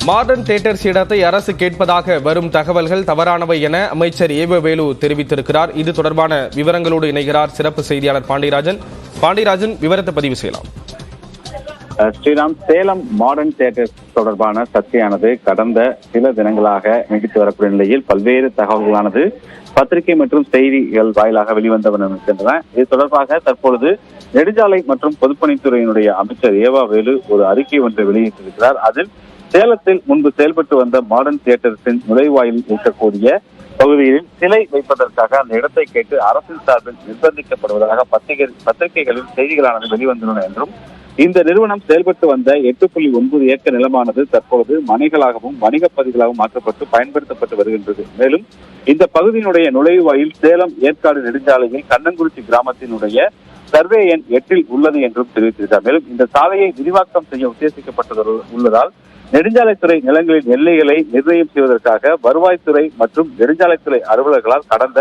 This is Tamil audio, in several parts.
மாடர்ன் தியேட்டர்ஸ் இடத்தை அரசு கேட்பதாக வரும் தகவல்கள் தவறானவை என அமைச்சர் ஏவ வேலு தெரிவித்திருக்கிறார். இது தொடர்பான விவரங்களோடு இணைகிறார் சிறப்பு செய்தியாளர் பாண்டியராஜன். பாண்டியராஜன், விவரத்தை பதிவு செய்யலாம். ஸ்ரீராம், சேலம் மாடர்ன் தியேட்டர்ஸ் தொடர்பான சர்ச்சையானது கடந்த சில தினங்களாக நீடித்து வரக்கூடிய நிலையில் பல்வேறு தகவல்களானது பத்திரிகை மற்றும் செய்திகள் வாயிலாக வெளிவந்தவன் இருக்கின்றன. இது தொடர்பாக தற்பொழுது நெடுஞ்சாலை மற்றும் பொதுப்பணித்துறையினுடைய அமைச்சர் ஏவா வேலு ஒரு அறிக்கை ஒன்றை வெளியிட்டிருக்கிறார். அதில் சேலத்தில் முன்பு செயல்பட்டு வந்த மாடர்ன் தியேட்டர்ஸின் நுழைவாயில் இருக்கக்கூடிய பகுதியில் சிலை வைப்பதற்காக அந்த இடத்தை கேட்டு அரசின் சார்பில் நிர்பந்திக்கப்படுவதாக பத்திரிகைகளில் செய்திகளானது வெளிவந்துள்ளன என்றும், இந்த நிறுவனம் செயல்பட்டு வந்த 8.9 ஏக்கர் நிலமானது தற்போது மனைகளாகவும் வணிக பகுதிகளாகவும் மாற்றப்பட்டு பயன்படுத்தப்பட்டு வருகின்றது. மேலும் இந்த பகுதியினுடைய நுழைவாயில் சேலம் ஏற்காடு நெடுஞ்சாலையில் கண்ணங்குறிச்சி கிராமத்தினுடைய சர்வே எண் 8 உள்ளது என்றும் தெரிவித்திருக்கிறார். மேலும் இந்த சாலையை விரிவாக்கம் செய்ய உத்தேசிக்கப்பட்டது உள்ளதால் நெடுஞ்சாலைத்துறை நிலங்களின் எல்லைகளை நிர்ணயம் செய்வதற்காக வருவாய்த்துறை மற்றும் நெடுஞ்சாலைத்துறை அலுவலர்களால் கடந்த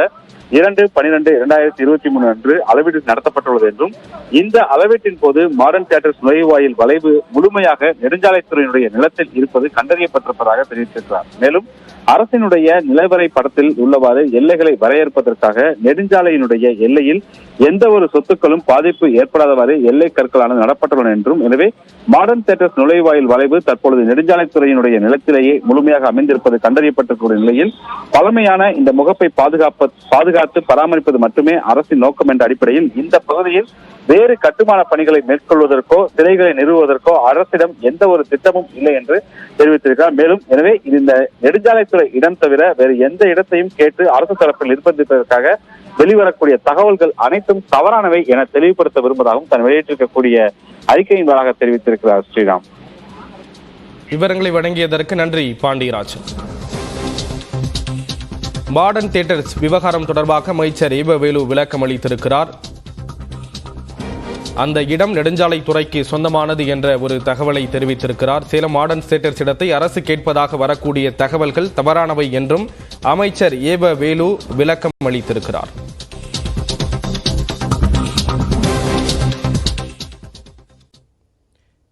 2/12/2023 அன்று அளவீடு நடத்தப்பட்டுள்ளது என்றும், இந்த அளவீட்டின் போது மாடர்ன் தியேட்டர்ஸ் நுழைவாயில் வளைவு முழுமையாக நெடுஞ்சாலைத்துறையினுடைய நிலத்தில் இருப்பது கண்டறியப்பட்டிருப்பதாக தெரிவித்திருக்கிறார். மேலும் அரசினுடைய நிலவரை படத்தில் உள்ளவாறு எல்லைகளை வரையறுப்பதற்காக நெடுஞ்சாலையினுடைய எல்லையில் எந்த ஒரு சொத்துக்களும் பாதிப்பு ஏற்படாதவாறு எல்லை கற்களானது நடப்பட்டுள்ளன என்றும், எனவே மாடர்ன் தியேட்டர்ஸ் நுழைவாயில் வளைவு தற்பொழுது நெடுஞ்சாலைத்துறையினுடைய நிலத்திலேயே முழுமையாக அமைந்திருப்பது கண்டறியப்பட்டிருக்கூடிய நிலையில் பழமையான இந்த முகப்பை பாதுகாத்து பராமரிப்பது மட்டுமே அரசின் நோக்கம் என்ற அடிப்படையில் இந்த பகுதியில் வேறு கட்டுமான பணிகளை மேற்கொள்வதற்கோ சிலைகளை நிறுவுவதற்கோ அரசிடம் எந்த ஒரு திட்டமும் இல்லை என்று தெரிவித்திருக்கிறார். மேலும் எனவே இந்த நெடுஞ்சாலைத்துறை இடம் தவிர வேறு எந்த இடத்தையும் கேட்டு அரசு தரப்பில் நிர்பந்திப்பதற்காக வெளிவரக்கூடிய தகவல்கள் அனைத்தும் தவறானவை என தெளிவுபடுத்த விரும்புவதாகவும் தன் வெளியிட்டிருக்கக்கூடிய அறிக்கையின் வாராக தெரிவித்திருக்கிறார். ஸ்ரீராம், விவரங்களை வழங்கியதற்கு நன்றி பாண்டியராஜன். மாடர்ன் தியேட்டர்ஸ் விவகாரம் தொடர்பாக அமைச்சர் ஏவ வேலு விளக்கம் அளித்திருக்கிறார். அந்த இடம் நெடுஞ்சாலைத்துறைக்கு சொந்தமானது என்ற ஒரு தகவலை தெரிவித்திருக்கிறார். சேலம் மாடர்ன் தியேட்டர்ஸ் இடத்தை அரசு கேட்பதாக வரக்கூடிய தகவல்கள் தவறானவை என்றும் அமைச்சர் ஏவ வேலு விளக்கம் அளித்திருக்கிறார்.